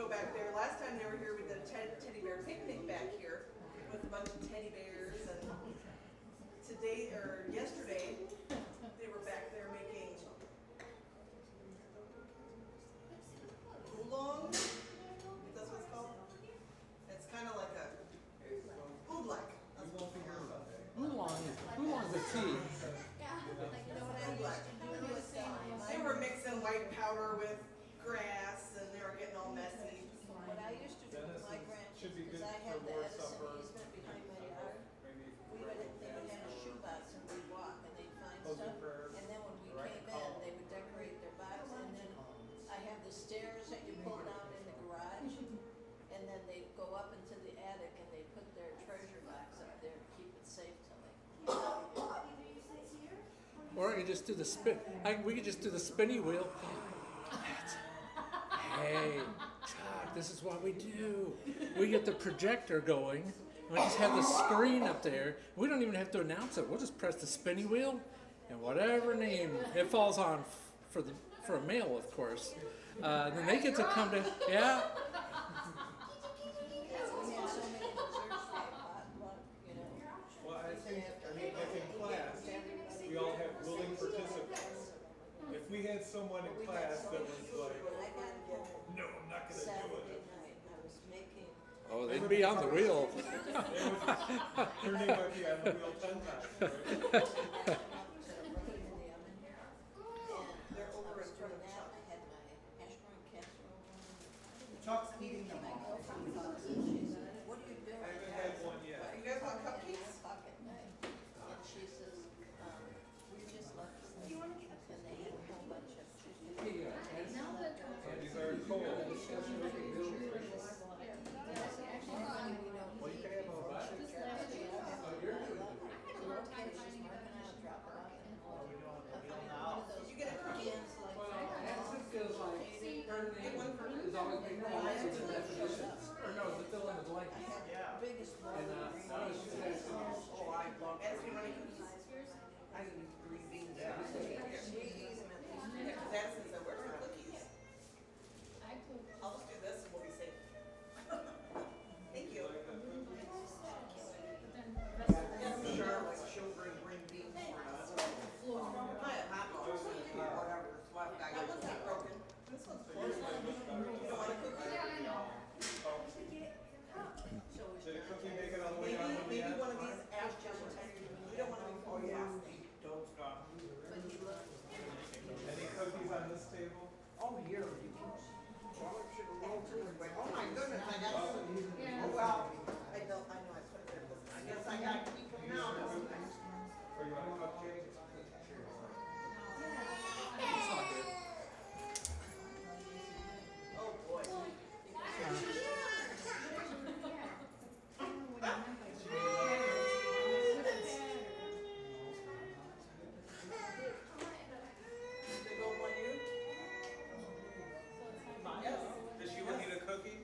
show back there. Last time they were here, we did a teddy bear picnic back here with a bunch of teddy bears. And today, or yesterday, they were back there making oolong. If that's what it's called. It's kind of like a oolong. That's what it's called. Oolong is a tea. They were mixing white powder with grass, and they were getting all messy. What I used to do with my grandchildren, because I had the Edison easement behind my yard, they would have a shoebox and we'd walk and they'd find stuff. And then when we came in, they would decorate their box. And then I have the stairs that you pull down in the garage. And then they'd go up into the attic and they'd put their treasure box up there to keep it safe till they. Or I could just do the spin. We could just do the spinny wheel. Hey, Chuck, this is what we do. We get the projector going. We just have the screen up there. We don't even have to announce it. We'll just press the spinny wheel, and whatever name it falls on for a male, of course. Then they get to come to yeah. Well, I think like in class, we all have willing participants. If we had someone in class that was like, no, I'm not going to do Saturday it. night, I was making. Oh, they'd be on the wheel. Her name might be on the wheel 10 times, right? They're over in front of I Chuck. had my hash brown casserole. Chuck's eating them all. What are you doing? I haven't had one yet. You guys want cupcakes? And she says, we just left. And they had a whole bunch of chicken. And these are cold. Well, you can have Did you get a cookie? It feels like everything is always being false in the definitions. Or no, the fill in the blank. Yeah. Biggest one. And I was just asking. Oh, I love Ask me money cookies. I can green beans. Yeah, 'cause Addison said, where's the cookies? I'll just do this and we'll be safe. Thank you. Sure, like she'll bring green beans for us. Hot dogs, whatever's left. I That one's not broken. This one's closed. You don't want a cookie? Did a cookie make it all the way down to the Maybe end? one of these ashes. We don't want to be full. Yeah, don't stop. Any cookies on this table? Oh, here. Oh my goodness, I got some. Oh, well, I know, I put it there. I guess I gotta keep them now, don't I? Or you want a cupcake? It's not good. Oh, boy. They go on you? Does she want to eat a cookie?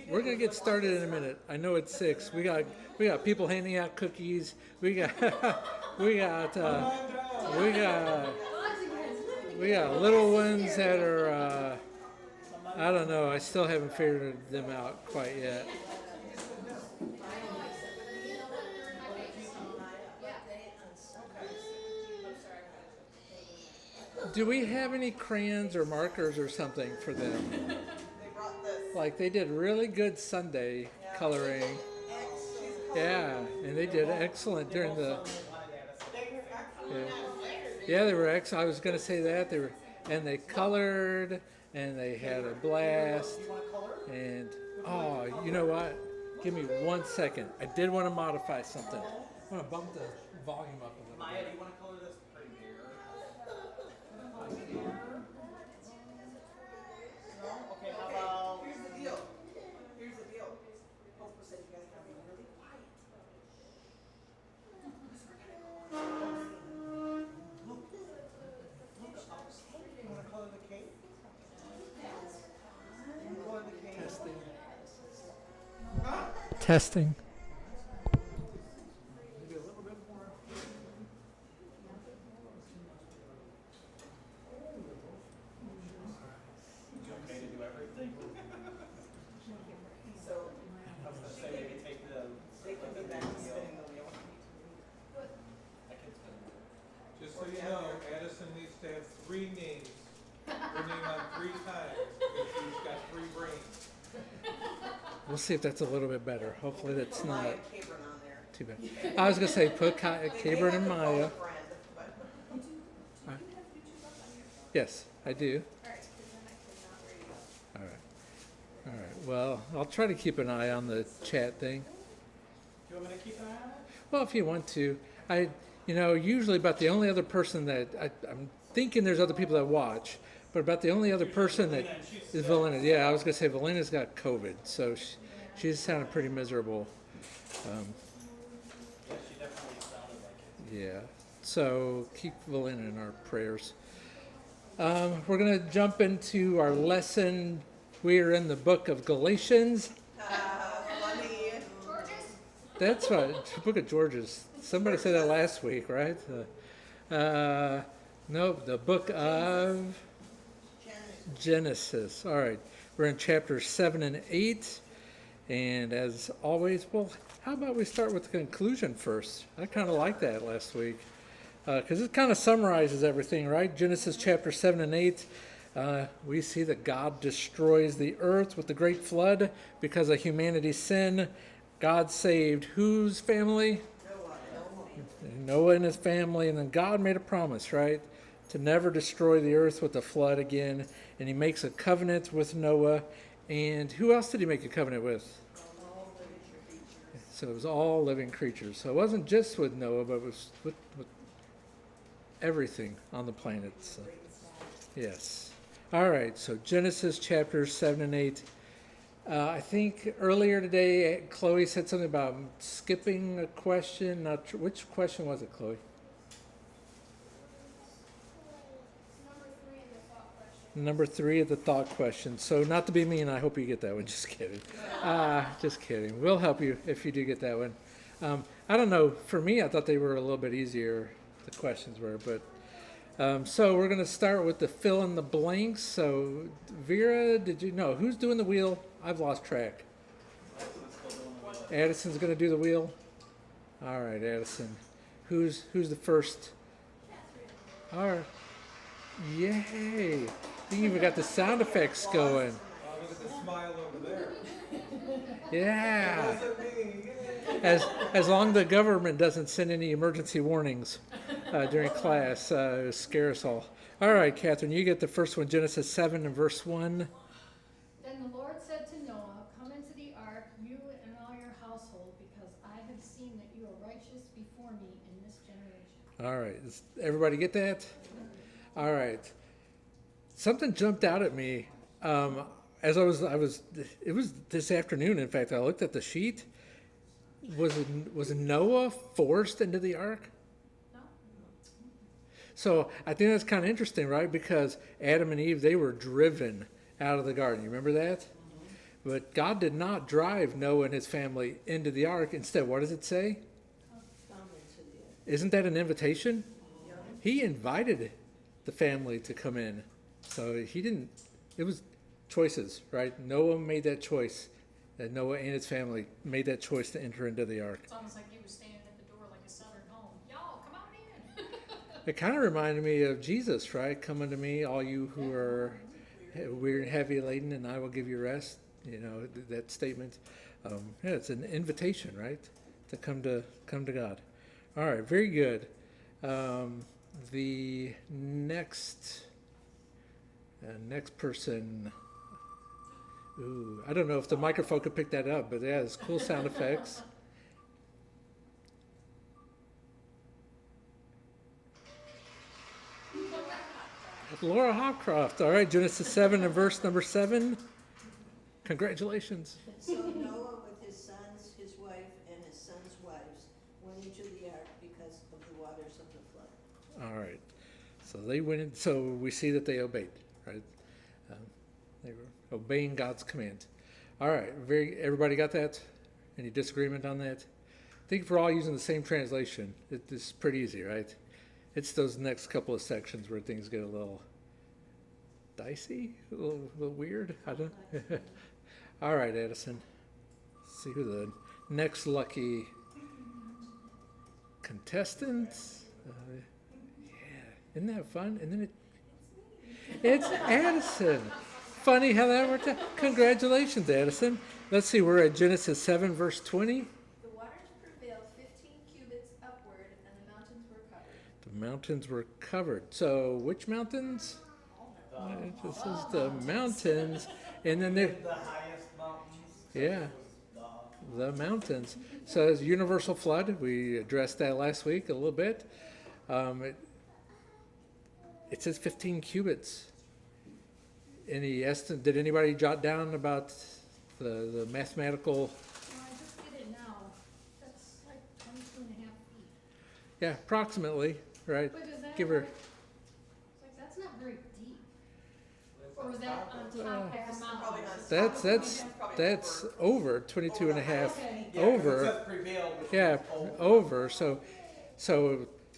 We're gonna get started in a minute. I know it's 6. We got people handing out cookies. We got we got little ones that are I don't know. I still haven't figured them out quite yet. Do we have any crayons or markers or something for them? They brought this. Like they did really good Sunday coloring. Yeah, and they did excellent during the. Yeah, they were excellent. I was going to say that they colored and they had a blast. And oh, you know what? Give me 1 second. I did want to modify something. I'm going to bump the volume up a little Maya, do bit. you want to color this pretty here? No? Okay, how about... Here's the deal. Here's the deal. Hope said you guys gotta be really quiet. You want to color the cake? You color the cake? Testing. Huh? Testing. Maybe a little bit more. know, Addison needs to have 3 names. Her name on 3 times, because she's got 3 brains. We'll see if that's a little bit better. Hopefully that's not Maya and Cabron on there. too bad. I was gonna say put Cabron and Maya. Yes, I do. All right. All right. Well, I'll try to keep an eye on the chat thing. You want me to keep an eye on it? Well, if you want to, usually about the only other person that I'm thinking there's other people that watch, but about the only other person that is Valena. Yeah, I was gonna say Valena's got COVID, so she sounded pretty miserable. Yeah, she definitely sounded like it. Yeah. So keep Valena in our prayers. We're going to jump into our lesson. We are in the book of Galatians. Funny. That's right, the book of Georges. Somebody said that last week, right? Nope, the book of Genesis. All right, we're in chapters 7 and 8. And as always, well, how about we start with the conclusion first? I kind of like that last week. Because it kind of summarizes everything, right? Genesis chapter 7 and 8, we see that God destroys the earth with the great flood because of humanity's sin. God saved whose family? Noah and his family. And then God made a promise, right? To never destroy the earth with the flood again. And he makes a covenant with Noah. And who else did he make a covenant with? So it was all living creatures. So it wasn't just with Noah, but it was with everything on the planet. So, yes. All right. So Genesis chapters 7 and 8. I think earlier today, Chloe said something about skipping a question. Not sure, which question was it, Chloe? Number 3 of the thought question. So not to be mean, I hope you get that one. Just kidding. Just kidding. We'll help you if you do get that one. I don't know. For me, I thought they were a little bit easier. The questions were, but so we're going to start with the fill in the blanks. So Vera, did you know who's doing the wheel? I've lost track. Addison's going to do the wheel. All right, Addison. Who's the first? All right. Yay! You even got the sound effects going. Oh, look at the smile over there. Yeah. Look at me. As long as the government doesn't send any emergency warnings during class, scare us all. All right, Catherine, you get the first one, Genesis 7 and verse 1. Then the Lord said to Noah, "Come into the ark, you and all your household, because I have seen that you are righteous before me in this generation." All right, does everybody get that? All right. Something jumped out at me as it was this afternoon. In fact, I looked at the sheet. Was Noah forced into the ark? No? So I think that's kind of interesting, right? Because Adam and Eve, they were driven out of the garden. You remember that? But God did not drive Noah and his family into the ark. Instead, what does it say? Isn't that an invitation? He invited the family to come in. So he didn't, it was choices, right? Noah made that choice. That Noah and his family made that choice to enter into the ark. It's almost like he was standing at the door like a southern home. Y'all, come on in. It kind of reminded me of Jesus, right? Come unto me, all you who are weary and heavy laden, and I will give you rest. You know, that statement. Yeah, it's an invitation, right? To come to God. All right, very good. The next person. Ooh, I don't know if the microphone could pick that up, but yeah, it's cool sound effects. Laura Hopcroft. All right, Genesis 7 and verse number 7. Congratulations. So Noah with his sons, his wife, and his sons' wives went into the ark because of the waters of the flood. All right. So they went in, so we see that they obeyed, right? They were obeying God's command. All right. Everybody got that? Any disagreement on that? I think if we're all using the same translation, it's pretty easy, right? It's those next couple of sections where things get a little dicey, a little weird. I don't. All right, Addison. Let's see who the next lucky contestants. Yeah. Isn't that fun? And then it's Addison. Funny how that worked out. Congratulations, Addison. Let's see, we're at Genesis 7, verse 20. The waters prevailed 15 cubits upward, and the mountains were covered. The mountains were covered. So, which mountains? This is the mountains. And then there, The highest mountains. yeah, the mountains. So, it's universal flood. We addressed that last week a little bit. It says 15 cubits. Any estimate? Did anybody jot down about the mathematical? Well, I just did it now. That's like 22.5 feet. Yeah, approximately, right? But is that Give her. like, it's like, that's not very deep. Or was that on top of the Probably mountain? not. That's over 22 and a half. Okay. Yeah, 'cause it Over. says prevailed, which Yeah, means over. So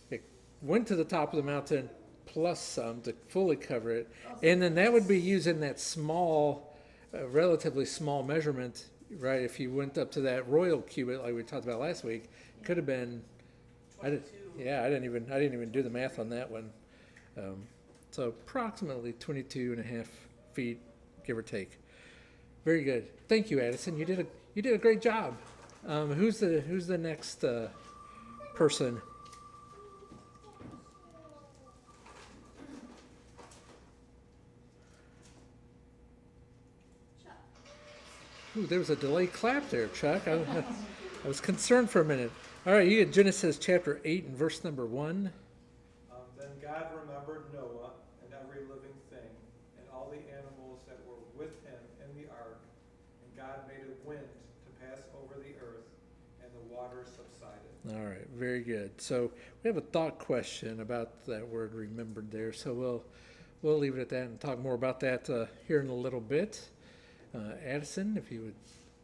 it went to the top of the mountain plus some to fully cover it, and then that would be using that small, relatively small measurement, right? If you went up to that royal cubit like we talked about last week, could have been. I didn't even do the math on that one. So approximately 22 and a half feet, give or take. Very good. Thank you, Addison. You did a great job. Who's the next person? Ooh, there was a delayed clap there, Chuck. I was concerned for a minute. All right, you get Genesis chapter 8 and verse number 1. Then God remembered Noah and every living thing, and all the animals that were with him in the ark. And God made a wind to pass over the earth, and the waters subsided. All right, very good. So we have a thought question about that word remembered there. So we'll leave it at that and talk more about that here in a little bit. Addison, if you would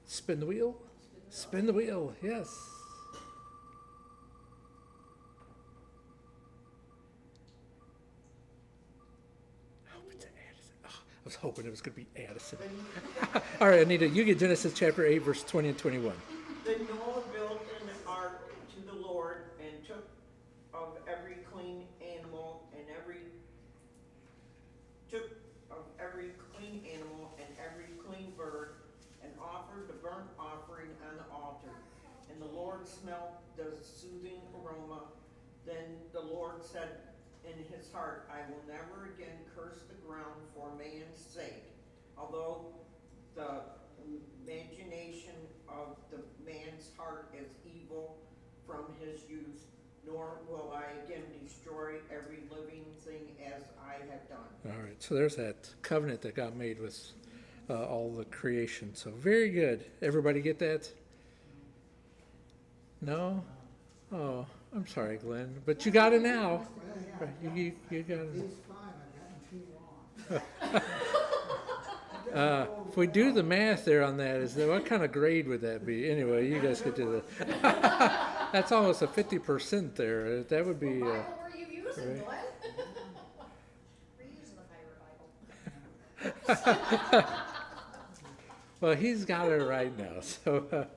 spin the wheel. Spin the wheel, yes. I hope it's Addison. Oh, I was hoping it was going to be Addison. All right, Anita, you get Genesis chapter 8, verse 20 and 21. Then Noah built an ark to the Lord and took of every clean animal and every clean bird and offered the burnt offering on the altar. And the Lord smelled the soothing aroma. Then the Lord said in his heart, I will never again curse the ground for man's sake, although the imagination of the man's heart is evil from his youth, nor will I again destroy every living thing as I have done. All right, so there's that covenant that got made with all the creation. So very good. Everybody get that? No? Oh, I'm sorry, Glenn, but you got it now. Right, you got it. He's fine, I've gotten too long. If we do the math there on that, what kind of grade would that be? Anyway, you guys could do that. That's almost a 50% there. That would be. What Bible were you using, right. Glenn? We're using the Bible. Well, he's got it right now. So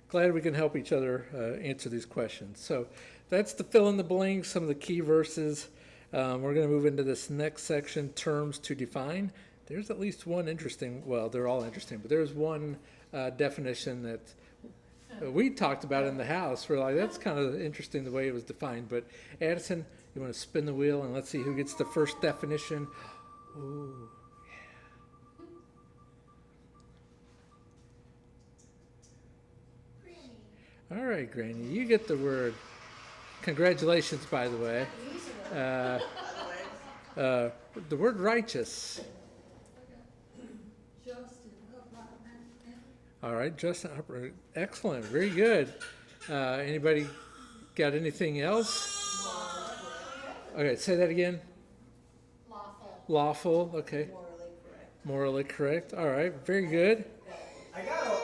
glad we can help each other answer these questions. So that's the fill in the blanks, some of the key verses. We're going to move into this next section, terms to define. There's at least one interesting, well, they're all interesting, but there's one definition that we talked about in the house. We're like, that's kind of interesting the way it was defined. But Addison, you want to spin the wheel and let's see who gets the first definition. Ooh. All right, Granny, you get the word. Congratulations, by the way. The word righteous. All right, Justin, excellent, very good. Anybody got anything else? Okay, say that again. Lawful. Lawful, okay. Morally correct. All right, very good. I got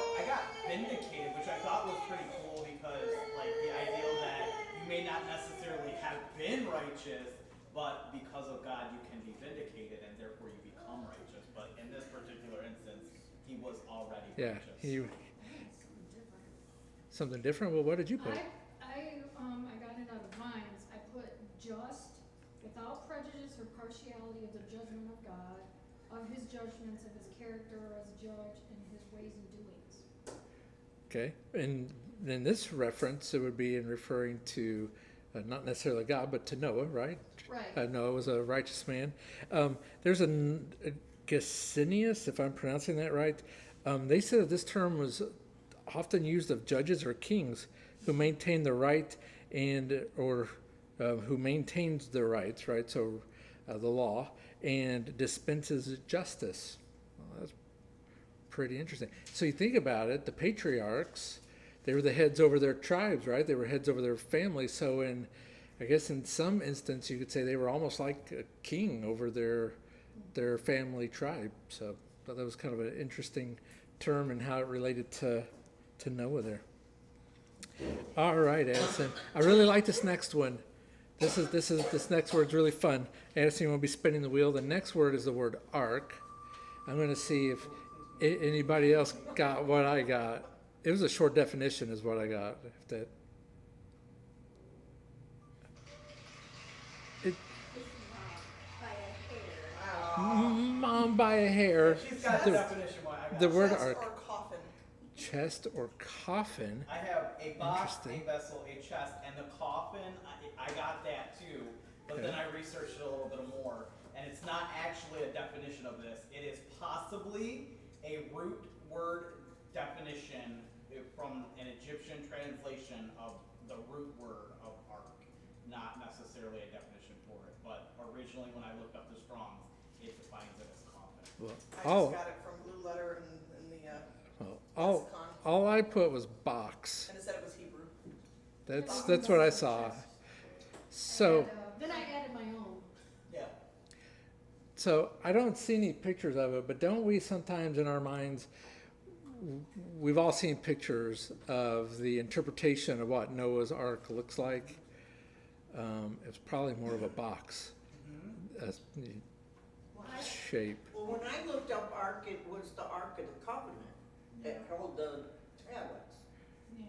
vindicated, which I thought was pretty cool because, like, the idea that you may not necessarily have been righteous, but because of God you can be vindicated and therefore you become righteous. But in this particular instance, he was already righteous. Something different? Well, what did you put? I got it out of Vines. I put just without or partiality of the judgment of God, of his judgments, of his character as a judge, and his ways and doings. Okay, and in this reference, it would be in referring to not necessarily God, but to Noah, right? Right. Noah was a righteous man. There's a Gesenius, if I'm pronouncing that right. They said that this term was often used of judges or kings who maintain the right and or who maintains the rights, right? So the law and dispenses justice. Well, that's pretty interesting. So you think about it, the patriarchs, they were the heads over their tribes, right? They were heads over their families. So I guess in some instance, you could say they were almost like a king over their family tribe. So I thought that was kind of an interesting term and how it related to Noah there. All right, Addison. I really like this next one. This next word's really fun. Addison, you want to be spinning the wheel. The next word is the word ark. I'm going to see if anybody else got what I got. It was a short definition is what I got. If that it, Mom by a hair. She's got the definition. What I got. The word Chest ark. or coffin. Chest or coffin. I have a box, a Interesting. vessel, a chest, and the coffin. I got that too, but then I researched it a little bit more, and it's not actually a definition of this. It is possibly a root word definition from an Egyptian translation of the root word of ark, not necessarily a definition for it. But originally, when I looked up the Strong's, it defines it as coffin. Well, I just got it from Blue Letter in the all I put was box. and it said it was Hebrew. That's what I saw. So. And, then I added my own. Yeah. So I don't see any pictures of it, but don't we sometimes in our minds, we've all seen pictures of the interpretation of what Noah's Ark looks like. It's probably more of a box shape. Well, when I looked up ark, it was the Ark of the Covenant that held the tablets. Yeah.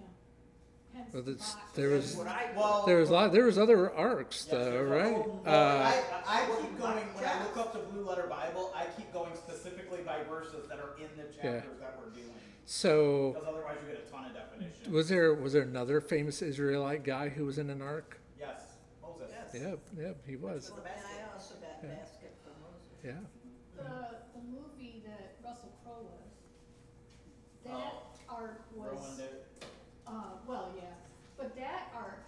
Hence Well, the that's- box. there was What I Well, there was other arks yes, though, there's a right? whole- I keep going, when I look up the Blue Letter Bible, I keep going specifically by verses that are in the chapters that we're doing. So Because otherwise you get a ton of definitions. was there another famous Israelite guy who was in an ark? Yes, Moses. Yes. Yep, he was. With the And basket. I also got Yeah. basket for Moses. Yeah. The movie that Russell Crowe was, that Oh. arc was, Ruined it. well, yeah, but that arc,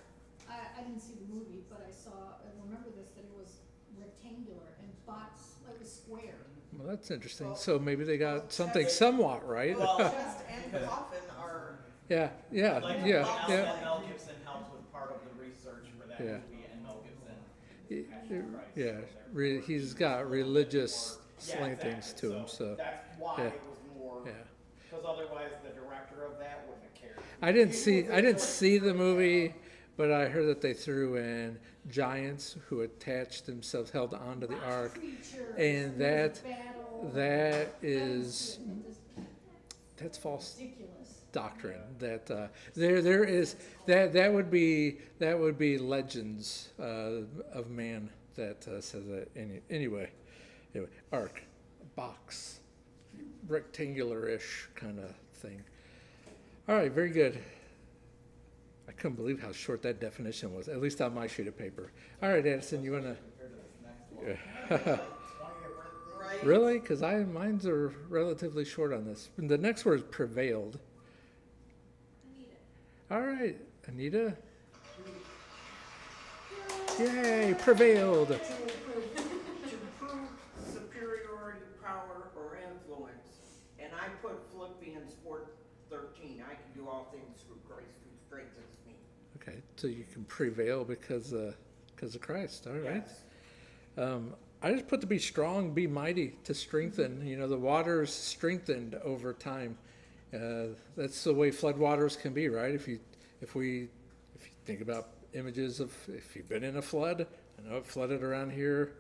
I didn't see the movie, but I remember this, that it was rectangular and box, like a square. Well, that's interesting. So maybe they got something somewhat right. Well, Chest and coffin are. yeah. Like that Mel Gibson helped with part of the research for that Yeah. movie, and Mel Gibson. Passion of Christ, Yeah, so they're- he's got religious Yeah, slantings exactly. to him, so That's why yeah. it was more. yeah. Because otherwise, the director of that wouldn't have cared. I didn't see the movie, but I heard that they threw in giants who attached themselves, held onto the ark. Creatures, and there was that- battle. That I didn't is see it, it just- that's false ridiculous. doctrine. That there is that would be legends of man that says that anyway. Ark, box, rectangular-ish kind of thing. All right, very good. I couldn't believe how short that definition was, at least on my sheet of paper. All right, Addison, you want to? Compared to this next one. 20 different. Right. Really? Because mine's are relatively short on this. And the next word is prevailed. All right, Anita. Yay, prevailed. To prove superiority, power, or influence. And I put Philippians 4:13, I can do all things through Christ who strengthens me. Okay, so you can prevail because of Christ. All right. Yes. I just put to be strong, be mighty, to strengthen. You know, the waters strengthened over time. That's the way floodwaters can be, right? If you think about images of if you've been in a flood, I know it flooded around here.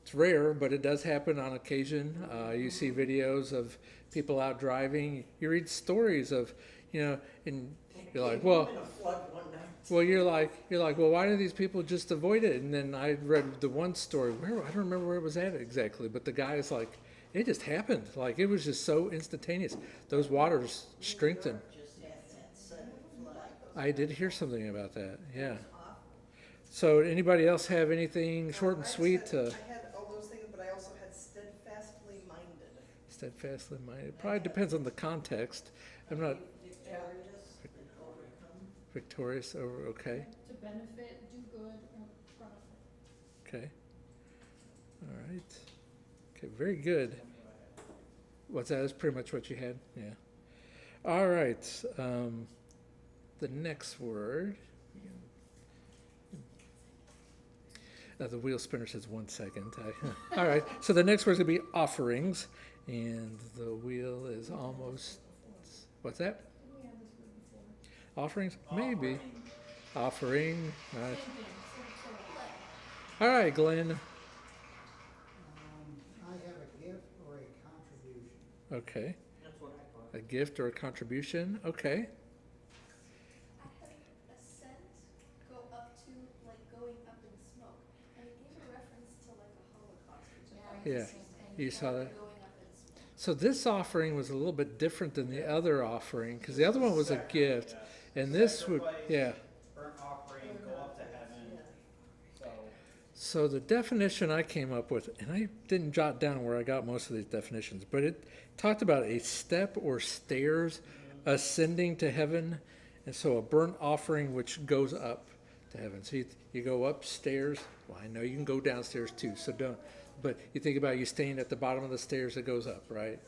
It's rare, but it does happen on occasion. You see videos of people out driving. You read stories of, in You're like, Came well, home in a flood one night. well, you're like, well, why do these people just avoid it? And then I read the one story where I don't remember where it was at exactly, but the guy's like, it just happened. Like it was just so instantaneous. Those waters strengthened. Just had that sudden flood. I did hear something about that. Yeah. Awful. So anybody else have anything short and I just sweet had- to I had all those things, but I also had steadfastly minded. steadfastly minded? It probably depends on the context. I'm not Victorious and overcome. victorious over. Okay. To benefit, do good, or profit. Okay. All right. Okay. Very good. What's that? That's pretty much what you had. Yeah. All right. The next word. The wheel spinner says 1 second. All right. So the next word's going to be offerings. And the wheel is almost. What's that? Didn't we have this word before? Offerings? Maybe. Offering. All right. Same thing, same plural. All right, Glenn. I have a gift or a contribution. Okay. That's what I thought. A gift or a contribution. Okay. I had ascent go up to like going up in smoke, and it gave a reference to like a Holocaust, which I thought was Yeah. interesting. You saw that? Going up in smoke. So this offering was a little bit different than the other offering because the other one was a gift, and this would, yeah. Burnt offering, go up to heaven. So, So the definition I came up with, and I didn't jot down where I got most of these definitions, but it talked about a step or stairs ascending to heaven, and so a burnt offering which goes up to heaven. So you go upstairs. Well, I know you can go downstairs too, so don't. But you think about you staying at the bottom of the stairs that goes up, right?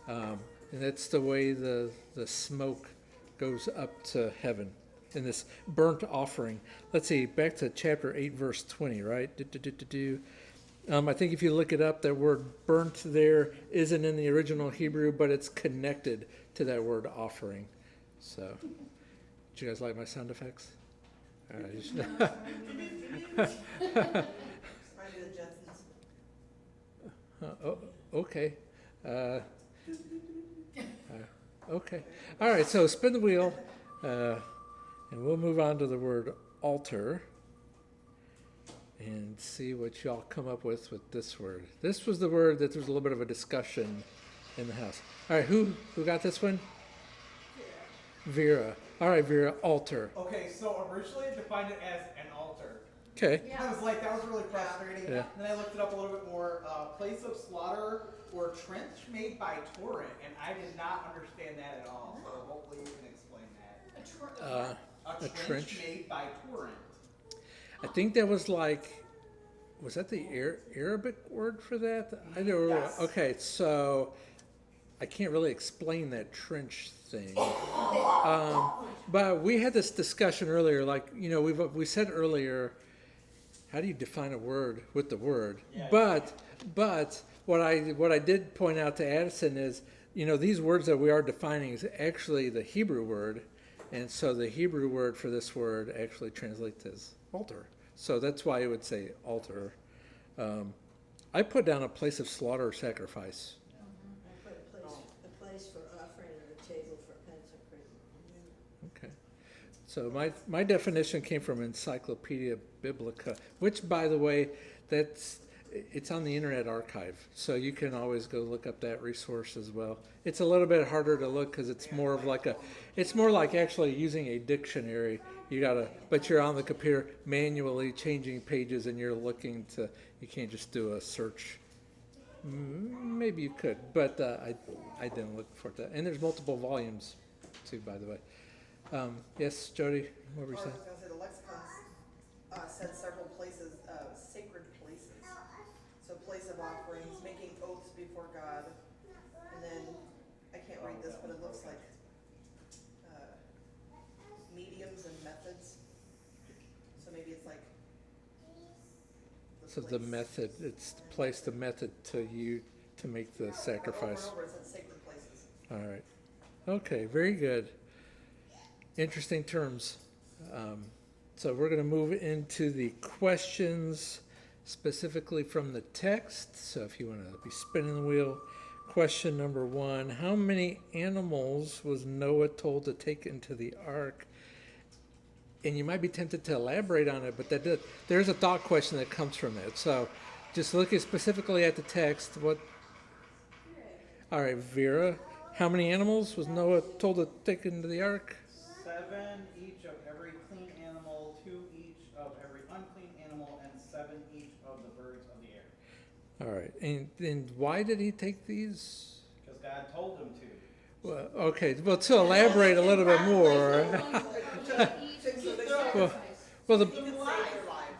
And that's the way the smoke goes up to heaven in this burnt offering. Let's see, back to chapter 8, verse 20, right? I think if you look it up, that word burnt there isn't in the original Hebrew, but it's connected to that word offering. So, did you guys like my sound effects? All right. Remind me of the Jetsons. Okay. Okay. All right, so spin the wheel, and we'll move on to the word altar and see what y'all come up with this word. This was the word that there was a little bit of a discussion in the house. All right, who got this one? Vera. All right, Vera, altar. okay, so originally I defined it as an altar. Okay. I was like, that was really frustrating. Yeah. And then I looked it up a little bit more. Place of slaughter or trench made by torrent, and I did not understand that at all. So hopefully you can explain that. A A trench. trench made by torrent. I think that was like, was that the Arabic word for that? I don't know. Yes. Okay, so I can't really explain that trench thing. But we had this discussion earlier, like, you know, we said earlier, how do you define a word with the word? Yeah. But what I did point out to Addison is, you know, these words that we are defining is actually the Hebrew word, and so the Hebrew word for this word actually translates as altar. So that's why it would say altar. I put down a place of slaughter or sacrifice. I put a place for offering and a table for consecrating. Okay. So my definition came from Encyclopedia Biblica, which, by the way, it's on the Internet Archive, so you can always go look up that resource as well. It's a little bit harder to look because it's more of like it's more like actually using a dictionary. But you're on the computer manually changing pages, and you're looking to. You can't just do a search. Maybe you could, but I didn't look for that. And there's multiple volumes, too, by the way. Yes, Jody, what were you Or I saying? was gonna say the lexicon said several places, sacred places. So place of offerings, making oaths before God, and then, I can't read this, but it looks like, mediums and methods. So maybe it's like. So the place. method, it's the place, the method to make the sacrifice. Over and over it said sacred places. All right. Okay, very good. Interesting terms. So we're going to move into the questions specifically from the text. So if you want to be spinning the wheel, question number 1, how many animals was Noah told to take into the ark? and you might be tempted to elaborate on it, but there's a thought question that comes from it. So just looking specifically at the text, all right, Vera, how many animals was Noah told to take into the ark? 7 each of every clean animal, 2 each of every unclean animal, and 7 each of the birds of the air. All right, and why did he take these? Because God told him to. Well, okay, well, to elaborate a little bit more. Well, You can save their lives.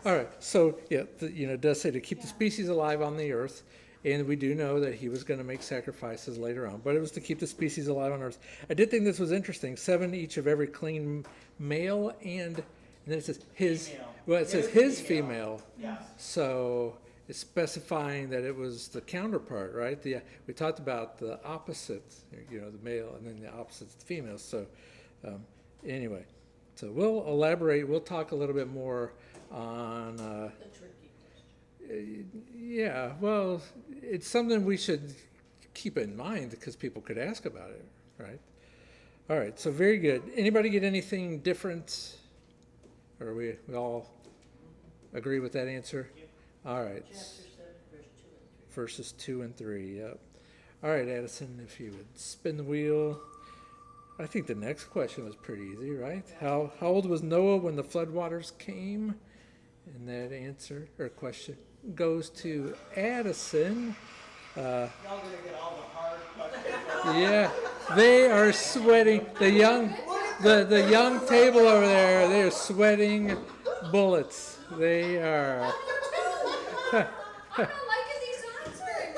all right, so yeah, it does say to keep the species alive on the earth, and we do know that he was going to make sacrifices later on, but it was to keep the species alive on earth. I did think this was interesting. 7 each of every clean male, and then it says his. Female. Well, it says his female. Yes. So it's specifying that it was the counterpart, right? We talked about the opposite, the male, and then the opposite's the female. So anyway, so we'll elaborate. We'll talk a little bit more on. The tricky question. Yeah, well, it's something we should keep in mind because people could ask about it, right? All right, so very good. Anybody get anything different? Or we all agree with that answer? All right. Chapter 7, verse 2 and 3. Verses 2 and 3, yep. All right, Addison, if you would spin the wheel. I think the next question was pretty easy, right? How old was Noah when the floodwaters came? And that answer or question goes to Addison. Y'all gonna get all the hard questions. Yeah, they are sweating. The young table over there, they are sweating bullets. They are. I'm not liking these odds very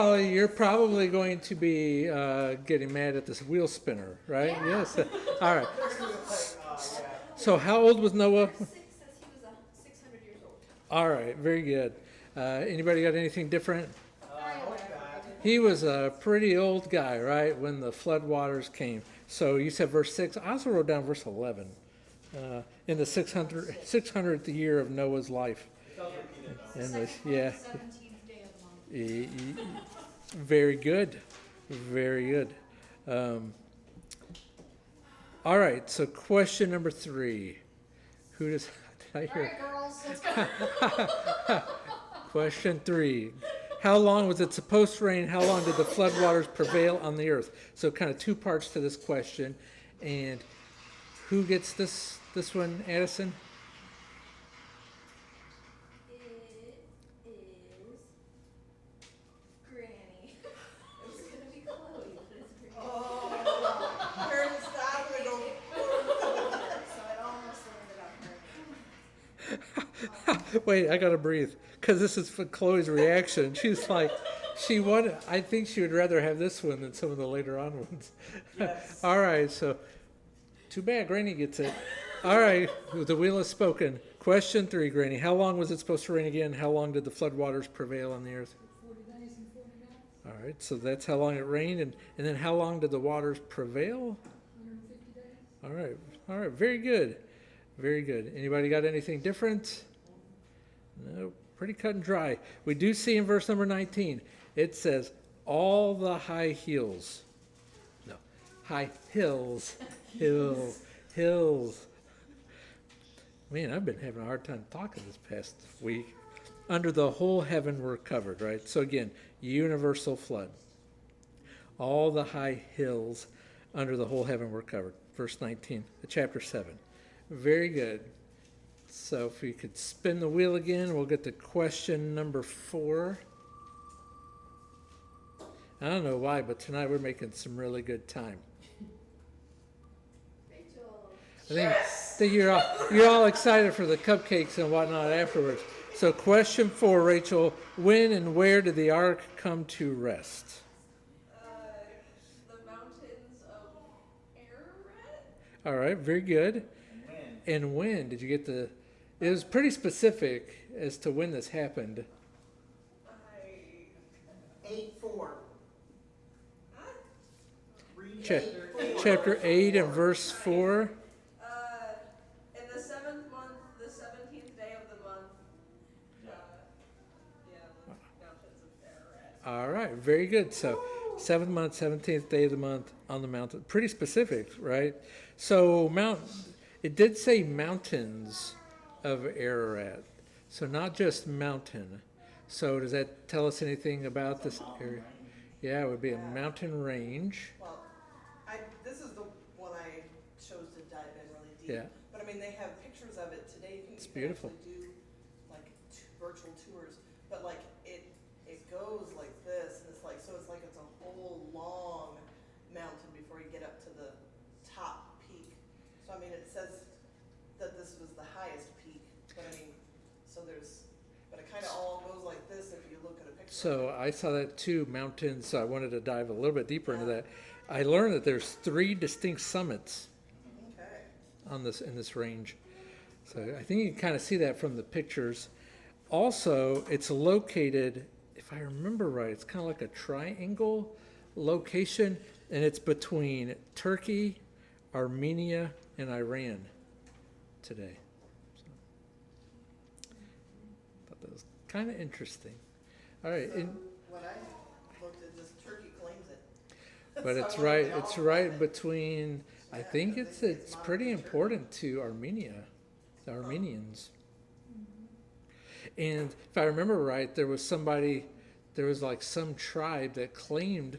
much. You're probably going to be getting mad at this wheel spinner, right? Yeah. Yes. All right. So how old was Noah? Verse 6 says he was 600 years old. All right, very good. Anybody got anything different? I hope not. He was a pretty old guy, right, when the floodwaters came. So you said verse 6. I also wrote down verse 11. In the 600th year of Noah's life. It does repeat it though. And the, Second yeah, month, 17th day of the month. very good. Very good. All right, so question number 3. Who does, did I All hear? right, girls, let's go. Question 3. How long was it supposed to rain? How long did the floodwaters prevail on the earth? So kind of 2 parts to this question. And who gets this one, Addison? It is Granny. It was going to be Chloe, but it's Granny. Oh, Karen, stop, we don't. So it almost landed on her. Wait, I gotta breathe, because this is for Chloe's reaction. She's like, I think she would rather have this one than some of the later on ones. Yes. All right, so too bad Granny gets it. All right, the wheel has spoken. Question 3, Granny. How long was it supposed to rain again? How long did the floodwaters prevail on the earth? 40 days and 40 nights, All right, so that's how long it rained, and then how long did the waters prevail? 150 days. All right, very good, very good. Anybody got anything different? No, pretty cut and dry. We do see in verse number 19, it says, all the high hills. No, high hills, hills. Man, I've been having a hard time talking this past week. Under the whole heaven were covered, right? So again, universal flood. All the high hills under the whole heaven were covered. Verse 19, chapter 7. Very good. So if we could spin the wheel again, we'll get to question number 4. I don't know why, but tonight we're making some really good time. Rachel. I think you're all excited for the cupcakes and whatnot afterwards. So question 4, Rachel, when and where did the ark come to rest? The mountains of Ararat? All right, very good. When? And when did you get the? It was pretty specific as to when this happened. 8:4. Read Cha- chapter 8. Chapter 8 and verse 4. In the 7th month, the 17th day of the month, the mountains of Ararat. All right, very good. So 7th month, 17th day of the month on the mountain. Pretty specific, right? So it did say mountains of Ararat. So not just mountain. So does that tell us anything about this area? Yeah, it would be a mountain range. Well, this is the one I chose to dive in really deep. Yeah. But I mean, they have pictures of it today. It's You can beautiful. actually do like virtual tours, but like it goes like this, and it's like so it's like it's a whole long mountain before you get up to the top peak. So I mean, it says that this was the highest peak, but I mean, but it kind of all goes like this if you look at a picture. So I saw that too, mountains. So I wanted to dive a little bit deeper into that. I learned that there's 3 distinct summits Okay. in this range. So I think you can kind of see that from the pictures. Also, it's located, if I remember right, it's kind of like a triangle location, and it's between Turkey, Armenia, and Iran today. So, thought that was kind of interesting. All right, So what I looked at, just Turkey claims it. but So it's I right. wonder if It's they all right claim it. between. I Yeah, think because it's they say it's pretty modern Turkey. important to Armenia, the Armenians. And if I remember right, there was like some tribe that claimed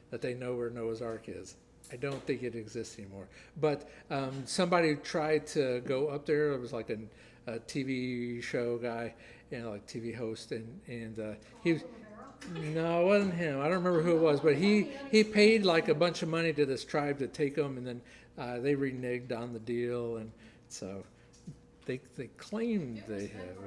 that they know where Noah's Ark is. I don't think it exists anymore. But somebody tried to go up there. It was like a TV show guy, like TV host, and he was. No, it wasn't him. I don't remember who it was, but he paid like a bunch of money to this tribe to take them, and then they reneged on the deal, and so they claimed they have.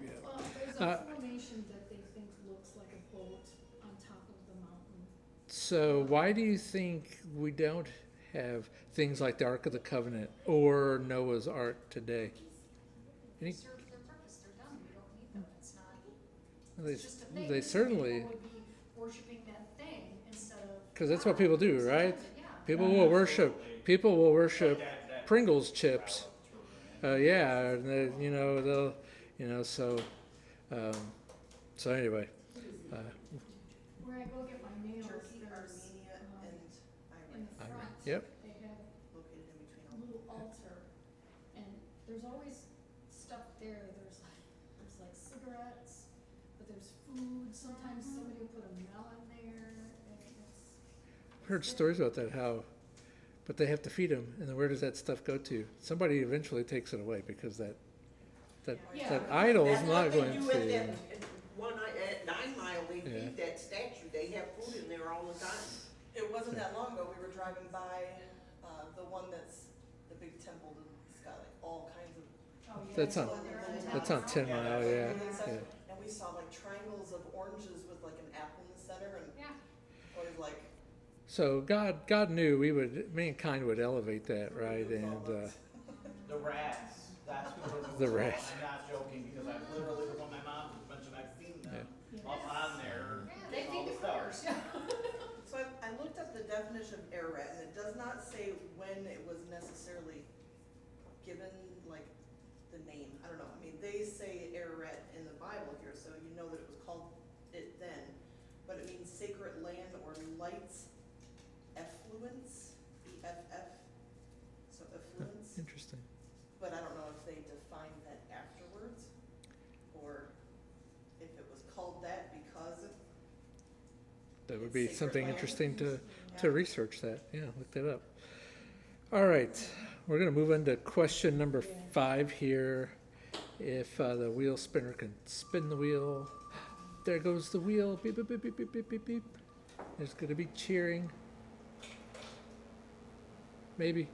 Yeah. Well, there's a formation that they think looks like a boat on top of the mountain. So why do you think we don't have things like the Ark of the Covenant or Noah's Ark today? Any, Serve their purpose, they're done, we don't need them, it's not, they, it's just a thing. they certainly, People would be worshiping that thing instead of. because that's what people do, right? Yeah. People will worship Pringles chips. Yeah, and they'll, so anyway. Where I go get my nails, Turkey, there's, Armenia, and in Iran, the front, Yep. they have located in between a all. little altar, and there's always stuff there, there's like cigarettes, but there's food, sometimes somebody will put a melon there, and I've heard stories about that, but they have to feed them, and then where does that stuff go to? Somebody eventually takes it away because that Yeah. idol is That's not what they going do at to. at 9 Mile, they Yeah. feed that statue, they have food in there all the time. It wasn't that long ago, we were driving by, the one that's the big temple that's got like all kinds of. oh, yeah. That's on- they're That's on 10 Mile, yeah. And we saw like triangles of oranges with like an apple in the center, and Yeah, I was like. So God knew mankind would elevate that, right? And The rats. That's who were The rats. I'm not joking because I literally, when my mom mentioned I've seen them up on there. they all think the of stuff. course, yeah. So I looked up the definition of Ararat, and it does not say when it was necessarily given, like, the name. I don't know. I mean, they say Ararat in the Bible here, so you know that it was called it then. But it means sacred land or lights effluence, EFF, so effluence. interesting. But I don't know if they defined that afterwards, or if it was called that because of. That would be Sacred something land. interesting to Yeah. research that. Yeah, look that up. All right, we're going to move on to question number 5 here. If the wheel spinner can spin the wheel. There goes the wheel. Beep, beep, beep, beep, beep, beep, beep, beep. There's going to be cheering. Maybe.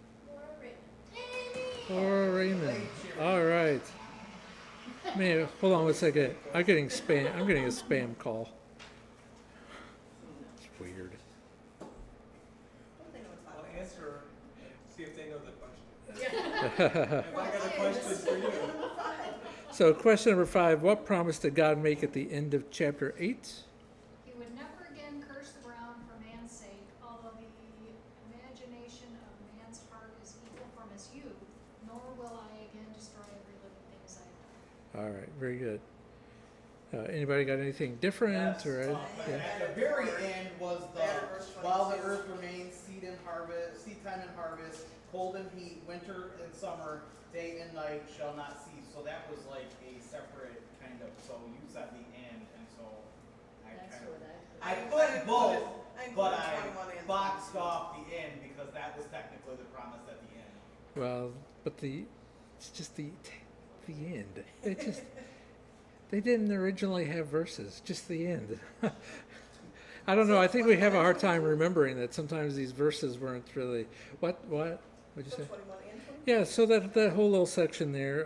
Or Raymond. All right. Man, hold on one second. I'm getting a spam call. It's weird. Don't they know it's not? I'll answer and see if they know the question. If I got a question for you. So question number 5, what promise did God make at the end of chapter 8? He would never again curse the ground for man's sake, although the imagination of man's heart is evil from his youth, nor will I again destroy every living thing as I have done. All right, very good. Anybody got anything different? Yes, Or yeah. at the very end was the, Add verse while the 22. earth remains, seed time and harvest, cold and heat, winter and summer, day and night shall not cease. So that was like a separate kind of, so you said the end, and so I That's kind of, what I included- put both, I but included I 21 and boxed 22. off the end because that was technically the promise at the end. Well, but it's just the end. They didn't originally have verses, just the end. I don't know. I think we have a hard time remembering that sometimes these verses weren't really what'd you So say? 21 and 22? Yeah, so that whole little section there,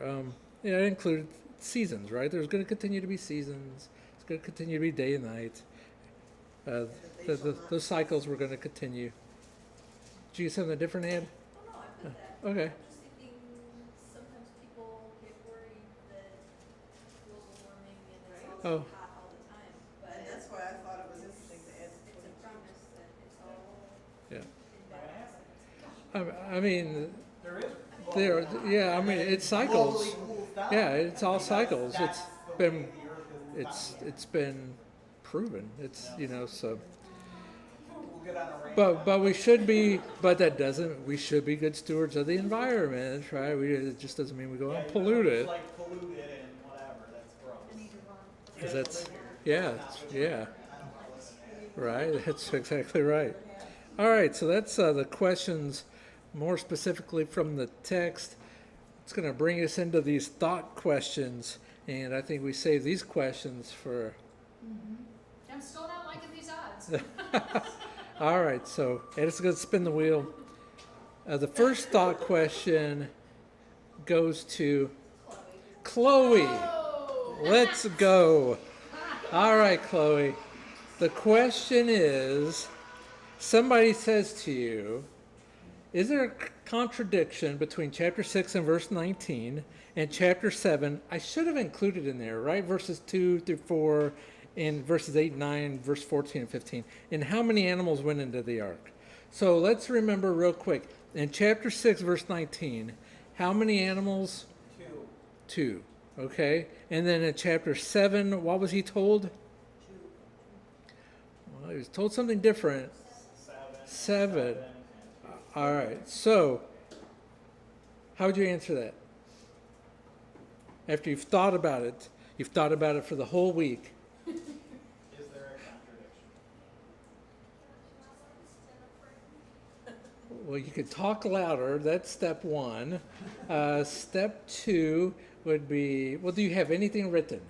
yeah, it included seasons, right? There's going to continue to be seasons. It's going to continue to be day and night. Those cycles were going to continue. Did you get something different, Ed? Oh, no, I put that. Okay. I'm just thinking, sometimes people get worried that global warming and it's all Oh. hot all the time, but And that's why I thought it was interesting to add it's a promise that it's all Yeah. in balance. I mean, There is. yeah. I mean, it's cycles. Slowly cools down. Yeah, it's all Because cycles. that's It's the way been the earth is designed. it's been proven. It's so. We'll get on a range. But we should be. But that doesn't. We should be good stewards of the environment, right? It just doesn't mean we go and pollute it. Like pollute it and whatever, that's gross. Because yeah, right. That's exactly right. All right, so that's the questions more specifically from the text. It's going to bring us into these thought questions, and I think we save these questions for. I'm still not liking these odds. All right, so Ed's going to spin the wheel. The first thought question goes to Chloe. Oh. Let's go. All right, Chloe. The question is, somebody says to you, is there a contradiction between chapter 6 and verse 19 and chapter 7? I should have included in there, right? Verses 2 through 4 and verses 8, 9, verse 14 and 15. And how many animals went into the ark? So let's remember real quick. In chapter 6, verse 19, how many animals? 2. Okay. And then in chapter 7, what was he told? Well, he was told something different. 7. All right. So, how would you answer that? After you've thought about it for the whole week. Is there a contradiction? Well, you could talk louder. That's step 1. Step 2 would be, well, do you have anything written?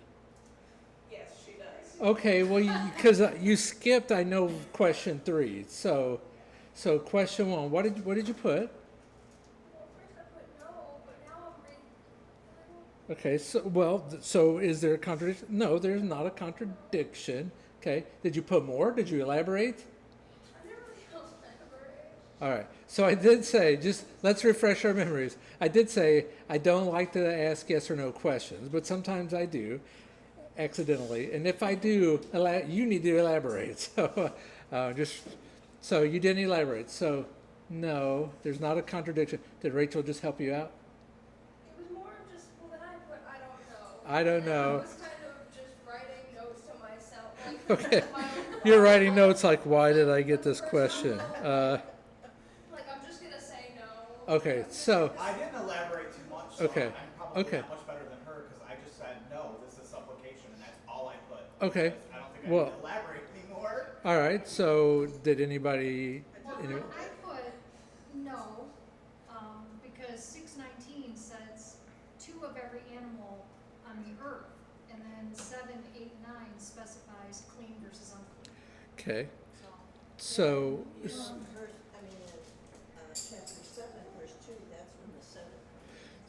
Yes, she does. Okay, well, because you skipped, I know, question 3. So question 1, what did you put? Well, first I put no, but now I'm reading. Okay, so is there a contradiction? No, there's not a contradiction. Okay, did you put more? Did you elaborate? I never really elaborate. All right. So I did say, just let's refresh our memories. I did say I don't like to ask yes or no questions, but sometimes I do, accidentally. And if I do, you need to elaborate. So so you didn't elaborate. So no, there's not a contradiction. Did Rachel just help you out? It was more of just, well, then I put, I don't know. I don't And know. I was kind of just writing notes to myself. Like, Okay. my own You're thoughts. writing notes like, why did I get this question? Like, I'm just gonna say no. Okay, so I didn't elaborate too much, so Okay, I'm probably okay. not much better than her, because I just said, no, this is supplication, and that's all I put. Okay, Because I don't think I well- need to elaborate anymore. all right. So did anybody? Well, I put no, because 619 says 2 of every animal on the earth, and then 7, 8, 9 specifies clean versus unclean. Okay, So so You know, chapter 7, verse 2, that's when the 7.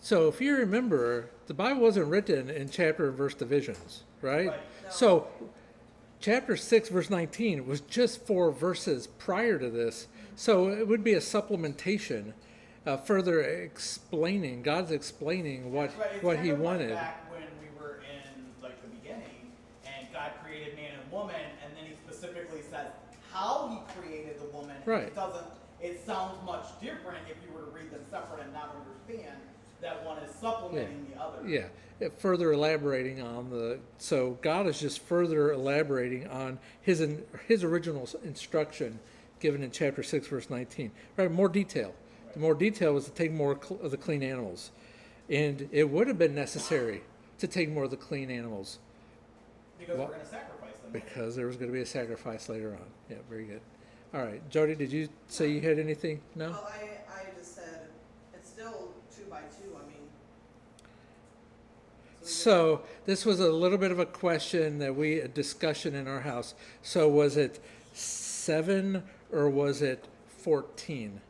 so if you remember, the Bible wasn't written in chapter and verse divisions, right? Right. So chapter 6, verse 19 was just 4 verses prior to this. So it would be a supplementation, further explaining, God's explaining what Right, it's what kind He of like wanted. back when we were in like the beginning, and God created man and woman, and then He specifically says how He created the woman. and Right. It doesn't. It sounds much different if you were to read them separate and not understand that one is supplementing the other. Yeah, further elaborating on so God is just further elaborating on his original instruction given in chapter 6, verse 19. Right, more detail. The more detail was to take more of the clean animals. And it would have been necessary to take more of the clean animals. Because Well, we're going to sacrifice them. because there was going to be a sacrifice later on. Yeah, very good. All right, Jody, did you say you had anything? No? Well, I just said, it's still 2 by 2, I mean. So this was a little bit of a question a discussion in our house. So was it 7 or was it 14?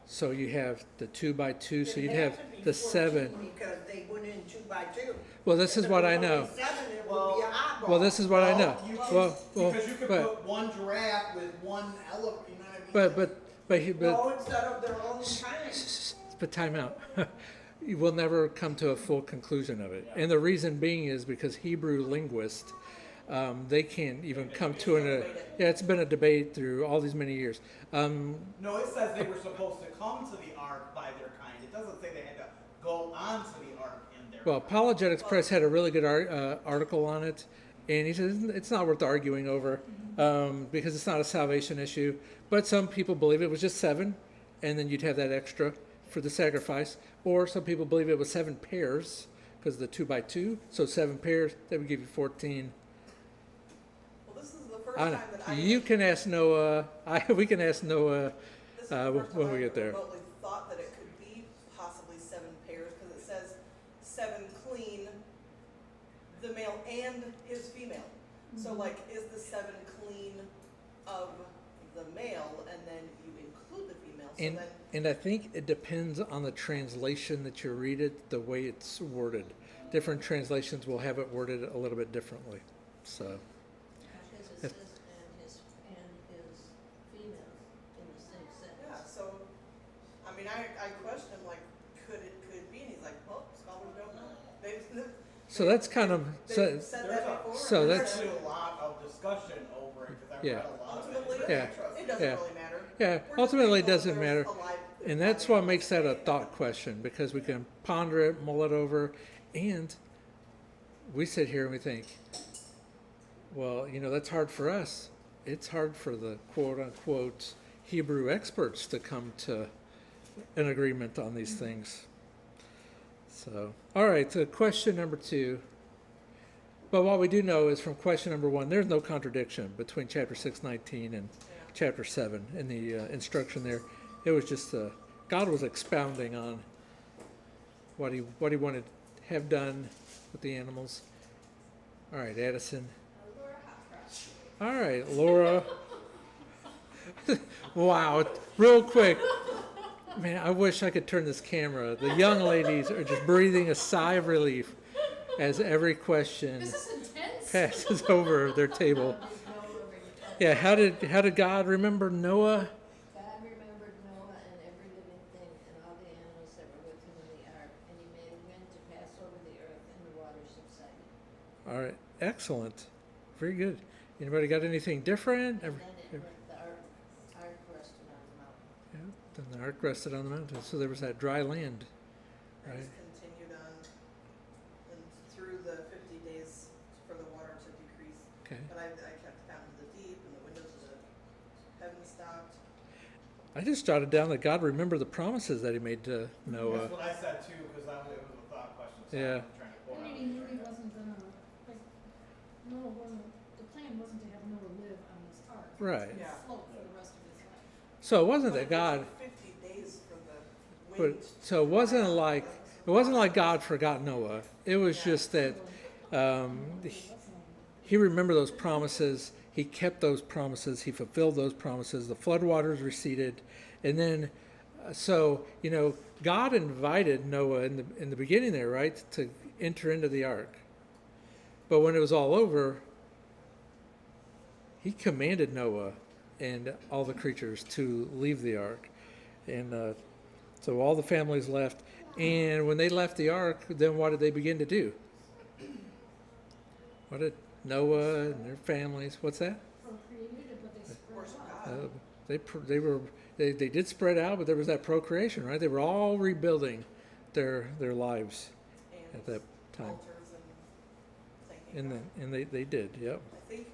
So you have the 2 by 2, so you'd have the 7. Because they went in 2 by 2. Well, this is what I know. 7, it would be a oddball. Well, this is what I know. You Well, because you could put one giraffe with one elephant, you know what I mean? but No, instead of their own kind. but time out. You will never come to a full conclusion of it. And the reason being is because Hebrew linguists, they can't even come to it's been a debate through all these many years. No, it says they were supposed to come to the ark by their kind. It doesn't say they had to go onto the ark in their Well, kind. Apologetics Press had a really good article on it, and he says it's not worth arguing over because it's not a salvation issue. But some people believe it was just 7, and then you'd have that extra for the sacrifice. Or some people believe it was 7 pairs because of the 2 by 2, so 7 pairs that would give you 14. Well, this is the first I time know. that I. You can ask Noah. We can ask Noah This is the first when time we I get there. remotely thought that it could be possibly 7 pairs, because it says 7 clean, the male and his female. So like, is the 7 clean of the male, and then you include the female, so And then, and I think it depends on the translation that you read it, the way it's worded. Different translations will have it worded a little bit differently. So Because it says, and his female in the same yeah, sentence. so, I mean, I questioned, like, could it be, and he's like, well, scholars don't know. so that's kind of They've said There's that before. so and that's- they're- There's a lot of discussion over it because I've Yeah. read a lot of it. Ultimately, It's Yeah. very interesting. it doesn't Yeah. really matter. Yeah, We're just ultimately it thankful doesn't there's matter. a live- And that's what makes that a thought question, because we can ponder it, mull it over, and we sit here and we think, well, that's hard for us. It's hard for the quote unquote Hebrew experts to come to an agreement on these things. So, all right, so question number 2. But what we do know is from question number 1, there's no contradiction between chapter 6:19 and chapter 7 in the instruction there. It was just God was expounding on what he wanted to have done with the animals. All right, Addison. All right, Laura. Wow, real quick. Man, I wish I could turn this camera. The young ladies are just breathing a sigh of relief as every question This is intense. passes over their table. Yeah, how did God remember Noah? God remembered Noah and every living thing and all the animals that were with him in the ark, and he made a wind to pass over the earth, and the waters subsided. All right, excellent, very good. Anybody got anything different? And then the ark rested on the mountain. Yeah, then the ark rested on the mountain, so there was that dry land, I right? just continued on and through the 50 days for the water to decrease. Okay. But I kept counting the deep, and the windows of the heaven stopped. I just jotted down that God remembered the promises that He made to Noah. That's what I said too, because it was a thought question. So Yeah. I'm trying to quote I out mean, he of knew he it. wasn't gonna, like, Noah wasn't, the plan wasn't to have Noah live on this ark. Right. It was Yeah. to float for the rest of his life. So it wasn't But that it God, took 50 days for the but wind. so it wasn't like God forgot Noah. It was just that He remembered those promises. He kept those promises. He fulfilled those promises. The floodwaters receded, and then, God invited Noah in the beginning there, right, to enter into the ark. But when it was all over, He commanded Noah and all the creatures to leave the ark, and so all the families left. And when they left the ark, then what did they begin to do? What did Noah and their families? What's that? Procreated, but they spread Worship out. God. They did spread out, but there was that procreation, right? They were all rebuilding their lives And at that time. altars and thanking God. And they did, yep. I think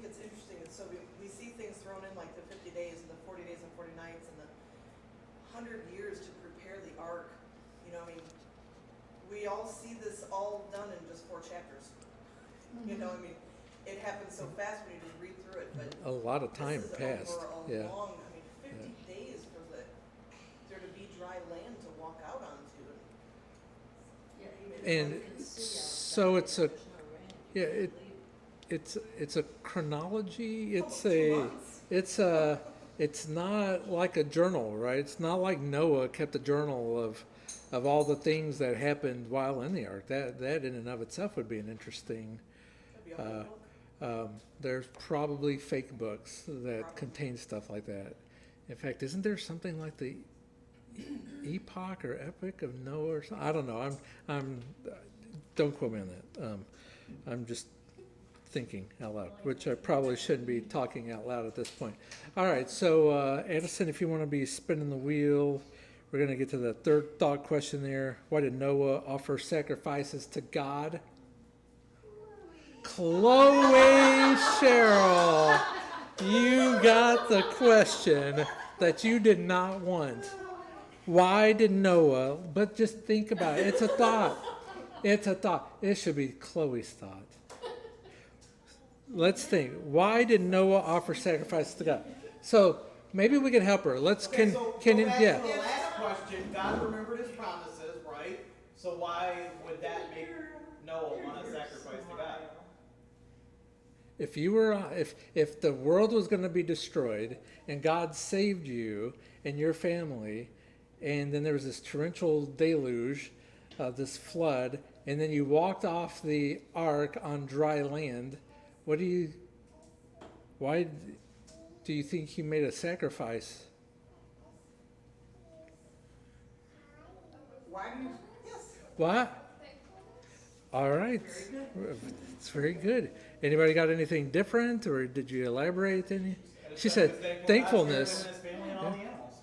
it's interesting, and so we see things thrown in like the 50 days and the 40 days and 40 nights and the 100 years to prepare the ark. You know, I mean, we all see this all done in just 4 chapters. You know, I mean, it happens so fast when you just read through it, but A lot of time this is passed, over a yeah. long, I mean, 50 days for there to be dry land to walk out onto. Yeah, even And if you can see so outside, it's a- there's no rain. Yeah, it's a chronology. It's 2 a months. it's not like a journal, right? It's not like Noah kept a journal of all the things that happened while in the ark. That in and of itself would be an interesting. That'd be a whole book. There's probably fake books that contain stuff like that. In fact, isn't there something like the Epoch or Epic of Noah or something? I don't know. I'm don't quote me on that. I'm just thinking out loud, which I probably shouldn't be talking out loud at this point. All right, so Addison, if you want to be spinning the wheel, we're going to get to the third thought question there. Why did Noah offer sacrifices to God? Chloe Cheryl, you got the question that you did not want. Why did Noah, but just think about it. It's a thought. It's a thought. It should be Chloe's thought. Let's think. Why did Noah offer sacrifices to God? So maybe we can help her. Let's Okay, so can go it, back yeah. to the last question. God remembered his promises, right? So why would that make Noah want to sacrifice to God? If you were if the world was going to be destroyed and God saved you and your family, and then there was this torrential deluge, this flood, and then you walked off the ark on dry land, why do you think he made a sacrifice? Why do you, yes, What? All right. It's very good. Anybody got anything different, or did you elaborate any? She said thankfulness. His family and all the animals.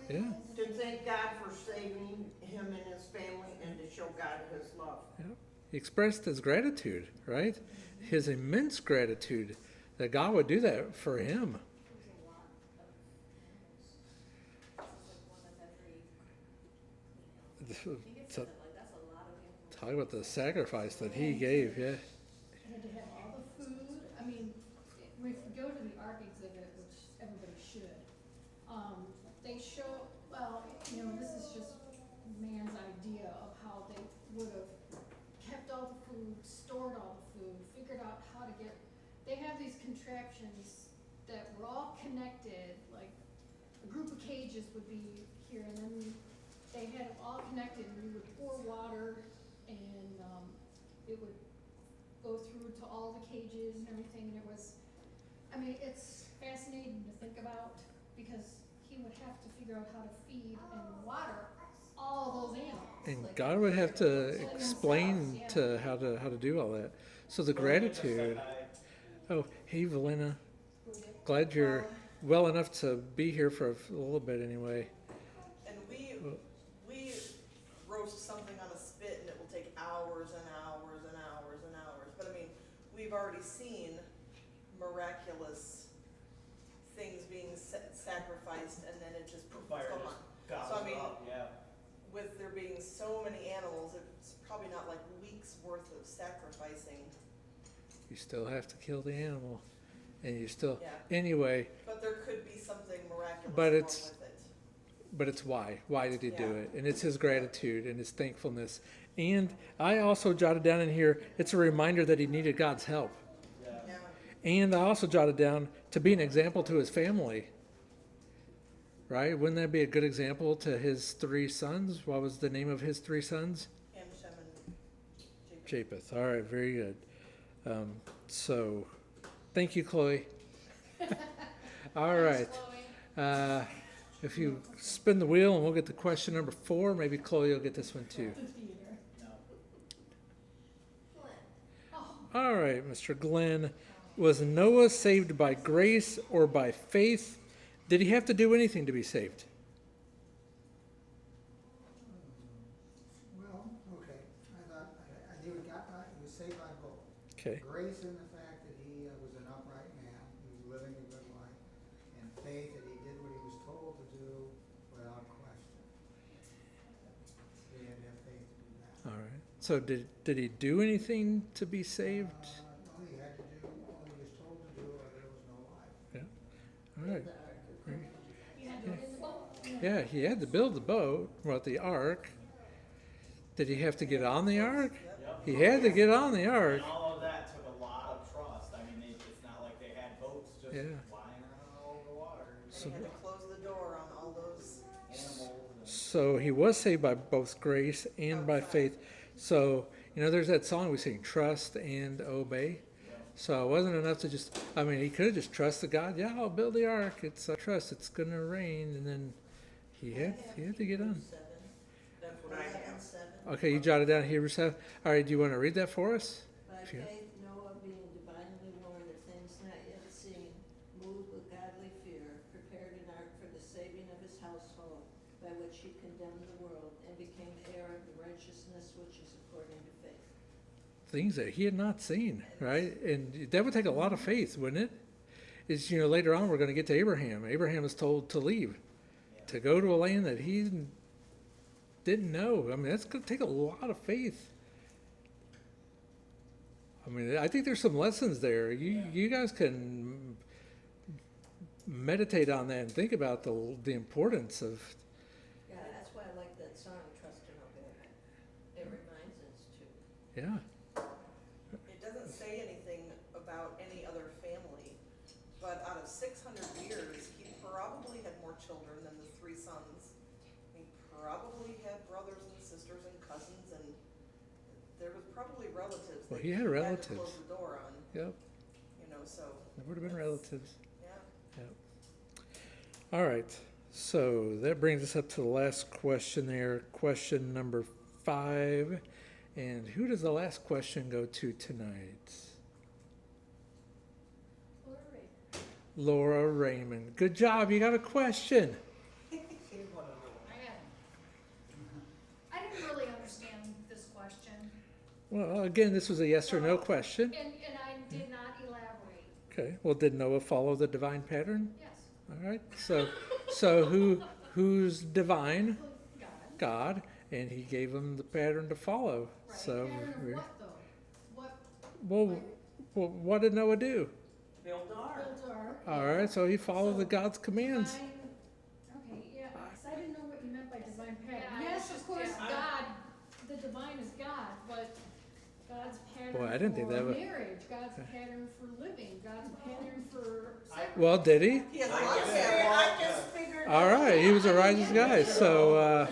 Yeah. to thank God for saving him and his family and to show God his love. He expressed his gratitude, right? His immense gratitude that God would do that for him. So, talk about the sacrifice that he gave, yeah. Had to have all the food. I mean, if you go to the Ark exhibit, which everybody should, they show, well, you know, this is just man's idea of how they would have kept all the food, stored all the food, figured out how to get, they have these contraptions that were all connected, like a group of cages would be here, and then they had it all connected, and you would pour water, and it would go through to all the cages and everything, and it was, I mean, it's fascinating to think about, because he would have to figure out how to feed and water all those animals. And like, God would have to themselves, explain yeah. to how to do all that. So the gratitude. Oh, hey Valena, glad you're well enough to be here for a little bit anyway. And we roast something on a spit and it will take hours and hours and hours and hours. But I mean, we've already seen miraculous things being sacrificed and then it just poof, it's Fire gone. just So I gobbles mean, up, yeah. with there being so many animals, it's probably not like weeks worth of sacrificing. You still have to kill the animal, and you still Yeah. anyway. But there could be something miraculous But along it's- with it. But it's why. Why did he do Yeah. it? And it's his gratitude and his thankfulness. And I also jotted down in here, it's a reminder that he needed God's help. Yeah. Yeah. And I also jotted down to be an example to his family. Right? Wouldn't that be a good example to his 3 sons? What was the name of his 3 sons? Ham, Shem, and Japheth. Japheth. All right, very good. So, thank you, Chloe. All right. If you spin the wheel and we'll get to question number 4, maybe Chloe will get this one too. The theater. No. All right, Mr. Glenn. Was Noah saved by grace or by faith? Did he have to do anything to be saved? saved by both. Okay. Grace in the fact that he was an upright man, he was living a good life, and faith that he did what he was told to do without question. He had to have faith to do that. All right. So did he do anything to be saved? No, he had to do what he was told to do, or there was no life. Yeah. All right. The ark of Right. You had to get in the boat. Yeah, he had to build the boat, well, the ark. Did he have to get on the ark? Yep. He had to get on the ark. And all of that took a lot of trust. I mean, it's not like they had boats just Yeah. flying around all over the water. They had to close the door on all those. Animals and So he was saved by both grace and by faith. So, there's that song we sing, trust and obey. So it wasn't enough to just, he could have just trusted God. Yeah, I'll build the ark. It's, I trust it's going to rain. And then he had to get on. 7. That's what I have. 7. Okay, you jotted down Hebrews 7. All right, do you want to read that for us? By Sure. faith Noah, being divinely warned of things not yet seen, moved with godly fear, prepared an ark for the saving of his household, by which he condemned the world, and became heir of the righteousness which is according to faith. Things that he had not seen, right? And that would take a lot of faith, wouldn't it? Is, later on we're going to get to Abraham. Abraham is told to leave, to go to a land that he didn't know. That's going to take a lot of faith. I think there's some lessons there. You guys can meditate on that and think about the importance of. Yeah, that's why I like that song, Trust and Obey. It reminds us to. Yeah. It doesn't say anything about any other family, but out of 600 years, he probably had more children than the 3 sons. He probably had brothers and sisters and cousins, and there was probably relatives Well, that he had to relatives. close the door on, Yep. so. There would have been relatives. Yeah. Yep. All right. So that brings us up to the last question there, question number 5. And who does the last question go to tonight? Laura Raymond. Good job. You got a question. I didn't really understand this question, Well, again, this was a yes or no question. and I did not elaborate. Okay. Well, did Noah follow the divine pattern? Yes, All right. So who's divine? God. God, and he gave him the pattern to follow. Right. So, Pattern of what though? What, well, what did Noah do? Build the ark. built our? All right, so he followed the God's commands. Divine- Okay, yeah, 'cause I didn't know what you meant by divine pattern. Yeah, Yes, it's of just- course, yeah. God, the divine is God, but God's pattern Boy, I didn't think for that was- marriage, God's pattern for living, God's pattern for sex. Well, did he? He has I lots just of figured, I just figured. All right, he was a righteous guy. So,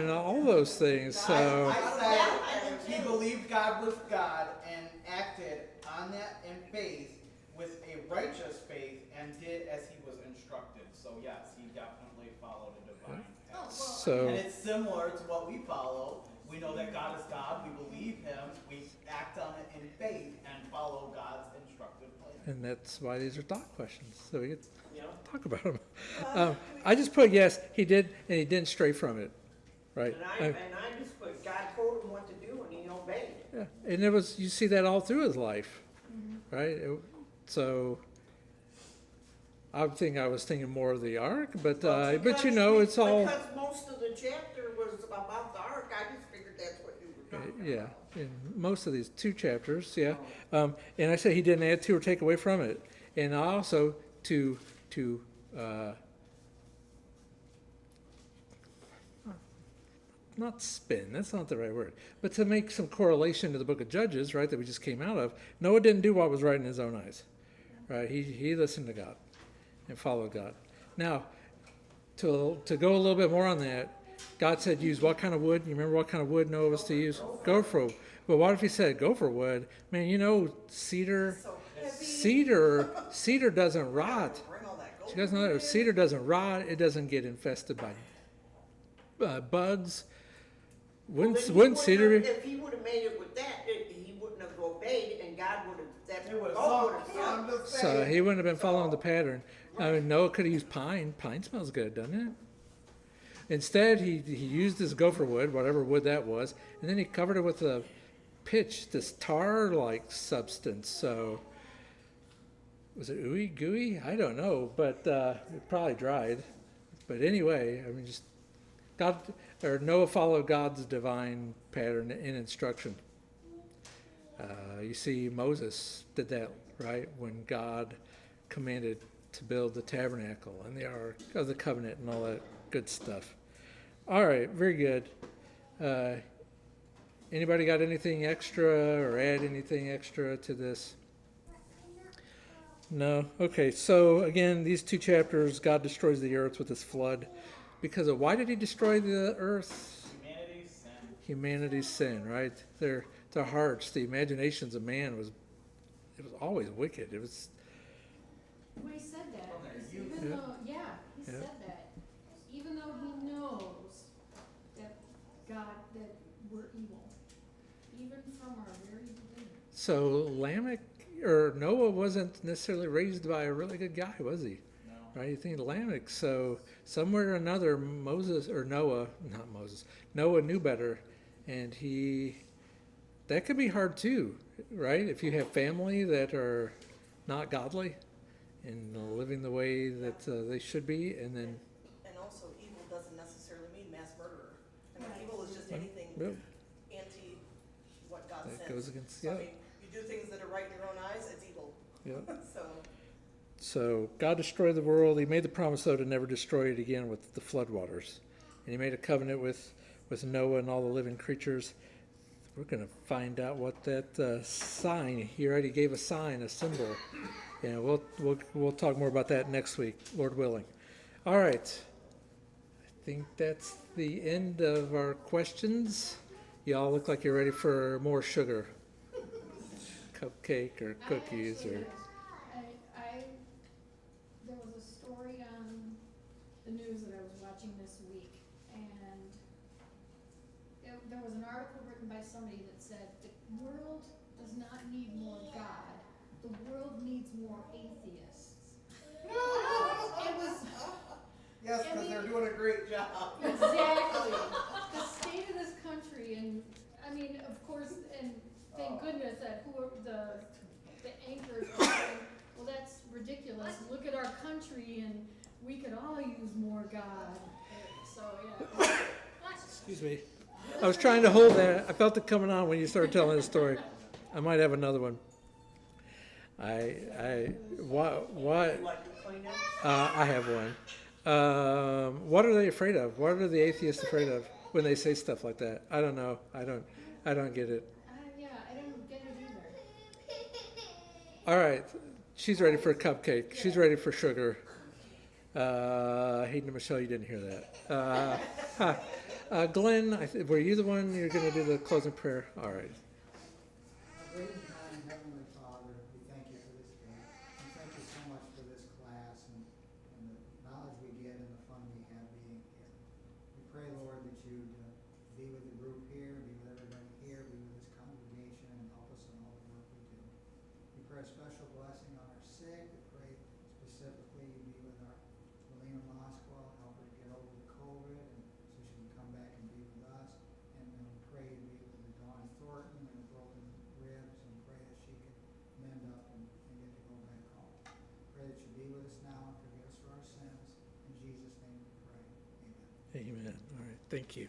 all those things. So, I said he believed God was God and acted on that in faith with a righteous faith and did as he was instructed. So yes, he definitely followed a divine path. so, And it's similar to what we follow. We know that God is God, we believe him, we act on it in faith and follow God's instructed plan. and that's why these are thought questions. So we get to You know, talk about them. I just put yes, he did, and he didn't stray from it. Right. and I just put, God told him what to do and he obeyed. Yeah, and it was, you see that all through his life, right? So I was thinking more of the ark, but it's all, Because most of the chapter was about the ark, I just figured that's what you were talking about. yeah, in most of these 2 chapters, yeah. And I said he didn't add to or take away from it. And also to not spin, that's not the right word, but to make some correlation to the book of Judges, right, that we just came out of. Noah didn't do what was right in his own eyes, right? He listened to God and followed God. Now, to go a little bit more on that, God said use what kind of wood? You remember what kind of wood Noah was to use? Gopher. But what if he said gopher wood? Man, cedar So heavy. cedar doesn't rot. Bring all that gold. You guys know that cedar doesn't rot. It doesn't get infested by bugs. Then he Wouldn't cedar be? If he would've made it with that, he wouldn't have obeyed and God would've, that It would've boat sunk. would've sunk. I'm just So saying. he wouldn't have been following the pattern. Noah could have used pine. Pine smells good, doesn't it? Instead, he used his gopher wood, whatever wood that was, and then he covered it with a pitch, this tar-like substance. So was it ooey gooey? I don't know, but it probably dried. But anyway, I mean, just Noah followed God's divine pattern and instruction. You see, Moses did that, right? When God commanded to build the tabernacle and the Ark of the Covenant and all that good stuff. All right, very good. Anybody got anything extra or add anything extra to this? No? Okay, so again, these 2 chapters, God destroys the earth with his flood. Because of, why did he destroy the earth? Humanity's sin. Humanity's sin, right? Their hearts, the imaginations of man was always wicked. It was. Well, he said that, From their because youth. even Yeah. though, he Yeah. said that, even though he knows that that we're evil, even from our very beginning. So Noah wasn't necessarily raised by a really good guy, was he? No. Right? You think Lamech. So somewhere or another, Noah knew better, and that could be hard too, right? If you have family that are not godly and living the way that they should be, and then. And also, evil doesn't necessarily mean mass murderer. I mean, Right. evil is just anything Yep. anti what God That says. goes against- So, I yeah. mean, you do things that are right in your own eyes, it's evil. Yeah. So, So God destroyed the world. He made the promise, though, to never destroy it again with the floodwaters. And he made a covenant with Noah and all the living creatures. We're going to find out what that sign, he already gave a sign, a symbol. And we'll talk more about that next week, Lord willing. All right. I think that's the end of our questions. Y'all look like you're ready for more sugar. Cupcake or cookies or... There was a story on the news that I was watching this week, and there was an article written by somebody that said, the world does not need more God, the world needs more atheists. It was, Yes, I because mean- they're doing a great job. exactly, the state of this country, and, I mean, of course, and thank goodness that the anchors are saying, well, that's ridiculous, look at our country, and we could all use more God, so, yeah. Excuse me. I was trying to hold that. I felt it coming on when you started telling the story. I might have another one. What? Like a Kleenex? I have one. What are they afraid of? What are the atheists afraid of when they say stuff like that? I don't know. I don't get it. Yeah, I don't get it either. All right. She's ready for a cupcake. She's ready for sugar. Hayden and Michelle, you didn't hear that. Glenn, were you the one you're going to do the closing prayer? All right. Great and kind Heavenly Father, we thank you for this day. We thank you so much for this class and the knowledge we get and the fun we have being here. We pray, Lord, that you'd be with the group here, be with everybody here, be with this congregation, and help us in all the work we do. We pray a special blessing on our sick. We pray specifically you be with our Melina Moscow, help her to get over the COVID, and so she can come back and be with us. And then we pray you be with the Dawn Thornton and the broken ribs, and pray that she can mend up and get to go back home. Pray that you be with us now and forgive us for our sins. In Jesus' name we pray. Amen. Amen. All right. Thank you.